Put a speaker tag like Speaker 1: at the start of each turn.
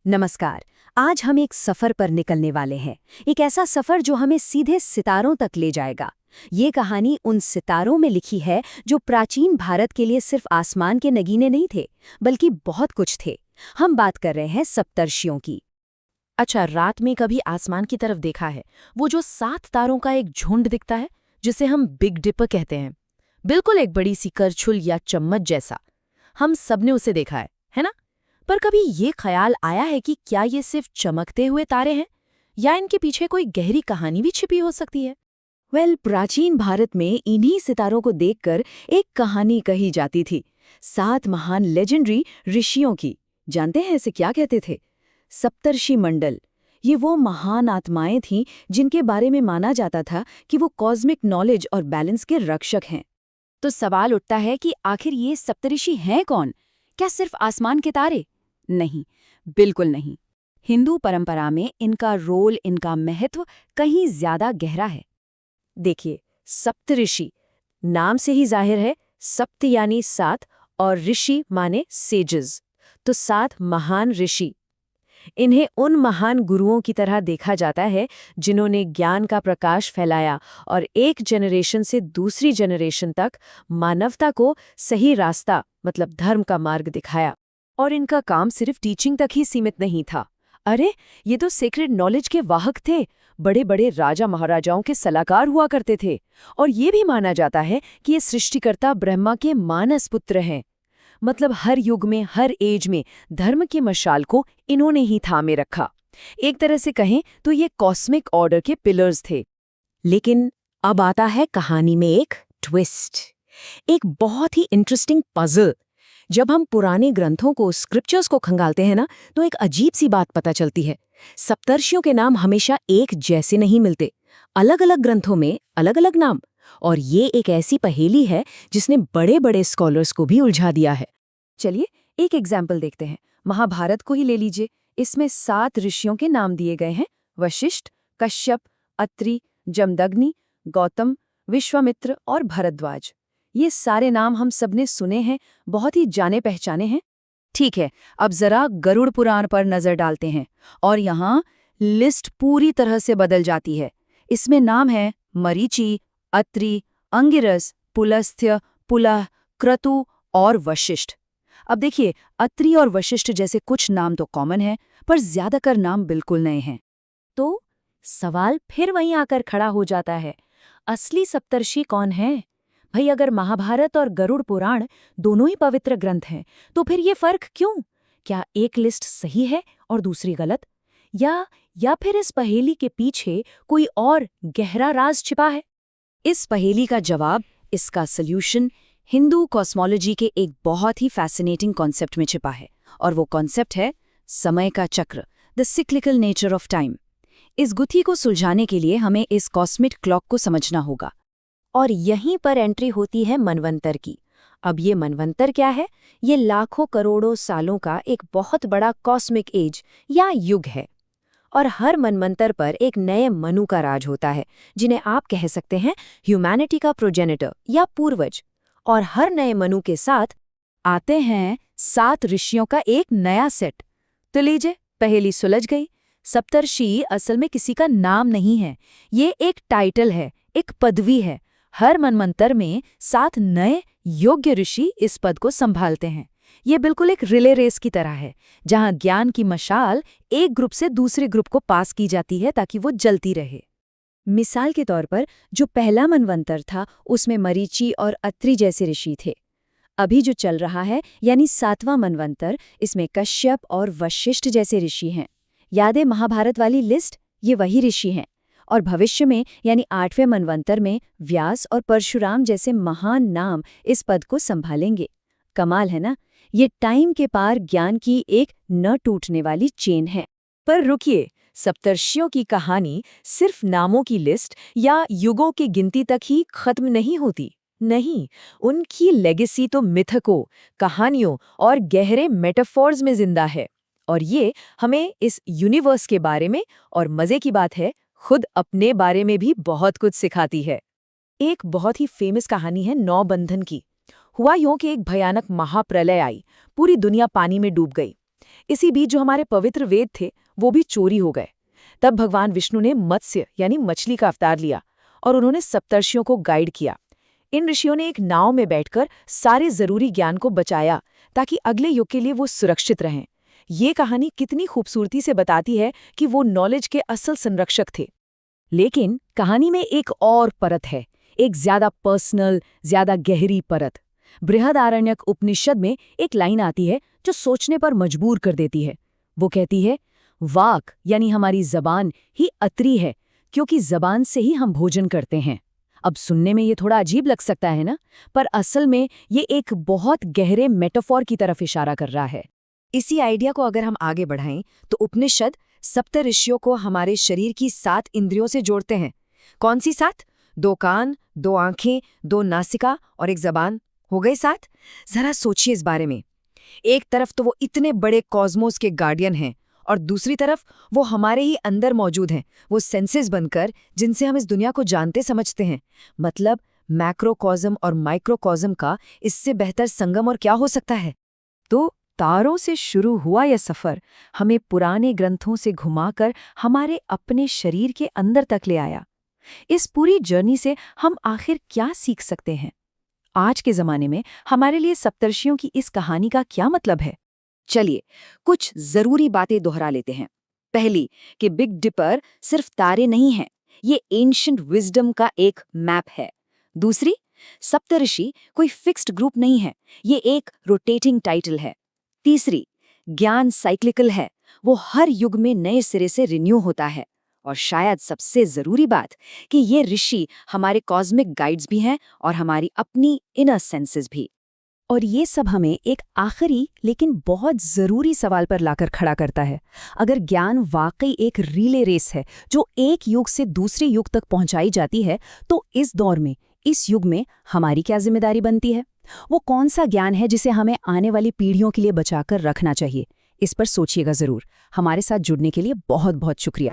Speaker 1: नमस्कार। आज हम एक सफर पर निकलने वाले हैं। एक ऐसा सफर जो हमें सीधे सितारों तक ले जाएगा। ये कहानी उन सितारों में लिखी है जो प्राचीन भारत के लिए सिर्फ आसमान के नगीने नहीं थे, बल्कि बहुत कुछ थे। हम बात कर रहे हैं सप्तर्षियों की।
Speaker 2: अच्छा, रात में कभी आसमान की तरफ देखा है? वो जो 7 तारों का एक झुंड दिखता है, जिसे हम बिग डिपर कहते हैं। बिल्कुल एक बड़ी सी करछुल या चम्मच जैसा। हम सबने उसे देखा है ना? पर कभी ये ख्याल आया है कि क्या ये सिर्फ चमकते हुए तारे हैं, या इनके पीछे कोई गहरी कहानी भी छिपी हो सकती है?
Speaker 1: प्राचीन भारत में इन्हीं सितारों को देखकर एक कहानी कही जाती थी। 7 महान लेजेंडरी ऋषियों की। जानते हैं इसे क्या कहते थे? सप्तर्षि मंडल। ये वो महान आत्माएं थीं जिनके बारे में माना जाता था कि वो कॉस्मिक नॉलेज और बैलेंस के रक्षक हैं। तो सवाल उठता है कि आखिर ये सप्तऋषि हैं कौन? क्या सिर्फ आसमान के तारे? नहीं, बिल्कुल नहीं। हिंदू परंपरा में इनका रोल, इनका महत्व कहीं ज्यादा गहरा है। देखिए, सप्तऋषि नाम से ही जाहिर है। सप्त यानी 7 और ऋषि माने सेजेस, तो 7 महान ऋषि। इन्हें उन महान गुरुओं की तरह देखा जाता है जिन्होंने ज्ञान का प्रकाश फैलाया और एक जनरेशन से दूसरी जनरेशन तक मानवता को सही रास्ता, मतलब धर्म का मार्ग दिखाया। और इनका काम सिर्फ टीचिंग तक ही सीमित नहीं था। अरे, ये तो सीक्रेट नॉलेज के वाहक थे। बड़े बड़े राजा महाराजाओं के सलाहकार हुआ करते थे। और ये भी माना जाता है कि ये सृष्टिकर्ता ब्रह्मा के मानस पुत्र हैं। मतलब हर युग में, हर एज में धर्म की मशाल को इन्होंने ही थामे रखा। एक तरह से कहें तो ये कॉस्मिक ऑर्डर के पिलर्स थे। लेकिन अब आता है कहानी में एक ट्विस्ट, एक बहुत ही इंटरेस्टिंग पजल। जब हम पुराने ग्रंथों को, स्क्रिप्चर्स को खंगालते हैं ना, तो एक अजीब सी बात पता चलती है। सप्तर्षियों के नाम हमेशा एक जैसे नहीं मिलते। अलग अलग ग्रंथों में अलग अलग नाम। और ये एक ऐसी पहेली है जिसने बड़े बड़े स्कॉलर्स को भी उलझा दिया है। चलिए एक एग्जाम्पल देखते हैं। महाभारत को ही ले लीजिए। इसमें 7 ऋषियों के नाम दिए गए हैं: वशिष्ठ, कश्यप, अत्रि, जमदग्नि, गौतम, विश्वामित्र और भरद्वाज। ये सारे नाम हम सबने सुने हैं, बहुत ही जाने पहचाने हैं। ठीक है, अब जरा गरुड़ पुराण पर नजर डालते हैं और यहाँ लिस्ट पूरी तरह से बदल जाती है। इसमें नाम है मरीचि, अत्रि, अंगिरस, पुलस्त्य, पुलह, क्रतु और वशिष्ठ। अब देखिए, अत्रि और वशिष्ठ जैसे कुछ नाम तो कॉमन हैं, पर ज्यादातर नाम बिल्कुल नए हैं। तो सवाल फिर वहीं आकर खड़ा हो जाता है, असली सप्तर्षि कौन है? भाई, अगर महाभारत और गरुड़ पुराण दोनों ही पवित्र ग्रंथ हैं, तो फिर ये फर्क क्यों? क्या एक लिस्ट सही है और दूसरी गलत? या फिर इस पहेली के पीछे कोई और गहरा राज छिपा है? इस पहेली का जवाब, इसका सल्यूशन हिंदू कॉस्मोलॉजी के एक बहुत ही फैसिनेटिंग कॉन्सेप्ट में छिपा है। और वो कॉन्सेप्ट है समय का चक्र, the cyclical nature of time. इस गुत्थी को सुलझाने के लिए हमें इस कॉस्मिक क्लॉक को समझना होगा। और यहीं पर एंट्री होती है मनवंतर की। अब ये मनवंतर क्या है? ये लाखों करोड़ों सालों का एक बहुत बड़ा कॉस्मिक एज या युग है। और हर मनवंतर पर एक नए मनु का राज होता है, जिन्हें आप कह सकते हैं ह्यूमैनिटी का प्रोजेनिटर या पूर्वज। और हर नए मनु के साथ आते हैं 7 ऋषियों का एक नया सेट। तो लीजिए, पहेली सुलझ गई। सप्तर्षि असल में किसी का नाम नहीं है, ये एक टाइटल है, एक पदवी है। हर मनवंतर में 7 नए योग्य ऋषि इस पद को संभालते हैं। ये बिल्कुल एक रिले रेस की तरह है, जहां ज्ञान की मशाल एक ग्रुप से दूसरे ग्रुप को पास की जाती है ताकि वो जलती रहे। मिसाल के तौर पर, जो पहला मनवंतर था उसमें मरीचि और अत्रि जैसे ऋषि थे। अभी जो चल रहा है यानी 7वां मनवंतर, इसमें कश्यप और वशिष्ठ जैसे ऋषि हैं। याद है महाभारत वाली लिस्ट? ये वही ऋषि हैं। और भविष्य में यानी 8वें मनवंतर में व्यास और परशुराम जैसे महान नाम इस पद को संभालेंगे। कमाल है ना? ये टाइम के पार ज्ञान की एक न टूटने वाली चेन है। पर रुकिए, सप्तर्षियों की कहानी सिर्फ नामों की लिस्ट या युगों की गिनती तक ही खत्म नहीं होती। नहीं, उनकी लेगेसी तो मिथकों, कहानियों और गहरे मेटाफोर्स में जिंदा है। और ये हमें इस यूनिवर्स के बारे में, और मजे की बात है, खुद अपने बारे में भी बहुत कुछ सिखाती है। एक बहुत ही फेमस कहानी है नौबंधन की। हुआ यूं कि एक भयानक महाप्रलय आई, पूरी दुनिया पानी में डूब गई। इसी बीच जो हमारे पवित्र वेद थे वो भी चोरी हो गए। तब भगवान विष्णु ने मत्स्य यानी मछली का अवतार लिया और उन्होंने सप्तर्षियों को गाइड किया। इन ऋषियों ने एक नाव में बैठकर सारे जरूरी ज्ञान को बचाया ताकि अगले युग के लिए वो सुरक्षित रहें। ये कहानी कितनी खूबसूरती से बताती है कि वो नॉलेज के असल संरक्षक थे। लेकिन कहानी में एक और परत है, एक ज्यादा पर्सनल, ज्यादा गहरी परत। बृहदारण्यक उपनिषद में एक लाइन आती है जो सोचने पर मजबूर कर देती है। वो कहती है, वाक यानी हमारी जबान ही अत्री है, क्योंकि जबान से ही हम भोजन करते हैं। अब सुनने में ये थोड़ा अजीब लग सकता है ना, पर असल में ये एक बहुत गहरे मेटाफोर की तरफ इशारा कर रहा है। इसी आइडिया को अगर हम आगे बढ़ाएं तो उपनिषद सप्तऋषियों को हमारे शरीर की 7 इंद्रियों से जोड़ते हैं। कौन सी 7? 2 कान, 2 आंखें, 2 नासिका और 1 जबान। हो गए 7? जरा सोचिए इस बारे में। एक तरफ तो वो इतने बड़े कॉस्मोस के गार्डियन हैं और दूसरी तरफ वो हमारे ही अंदर मौजूद हैं, वो सेंसेस बनकर जिनसे हम इस दुनिया को जानते समझते हैं। मतलब मैक्रोकॉस्म और माइक्रोकॉस्म का इससे बेहतर संगम और क्या हो सकता है। तो तारों से शुरू हुआ यह सफर हमें पुराने ग्रंथों से घुमाकर हमारे अपने शरीर के अंदर तक ले आया। इस पूरी जर्नी से हम आखिर क्या सीख सकते हैं? आज के जमाने में हमारे लिए सप्तर्षियों की इस कहानी का क्या मतलब है? चलिए कुछ जरूरी बातें दोहरा लेते हैं। पहली, कि बिग डिपर सिर्फ तारे नहीं हैं, ये एंशिएंट विजडम का एक मैप है। दूसरी, सप्तऋषि कोई फिक्स्ड ग्रुप नहीं है, ये एक रोटेटिंग टाइटल है। तीसरी, ज्ञान साइक्लिकल है, वो हर युग में नए सिरे से रिन्यू होता है। और शायद सबसे जरूरी बात कि ये ऋषि हमारे कॉस्मिक गाइड्स भी हैं और हमारी अपनी इनर सेंसेस भी। और ये सब हमें एक आखिरी लेकिन बहुत ज़रूरी सवाल पर लाकर खड़ा करता है। अगर ज्ञान वाकई एक रिले रेस है जो एक युग से दूसरे युग तक पहुंचाई जाती है, तो इस दौर में, इस युग में हमारी क्या जिम्मेदारी बनती है? वो कौन सा ज्ञान है जिसे हमें आने वाली पीढ़ियों के लिए बचाकर रखना चाहिए? इस पर सोचिएगा ज़रूर। हमारे साथ जुड़ने के लिए बहुत बहुत शुक्रिया।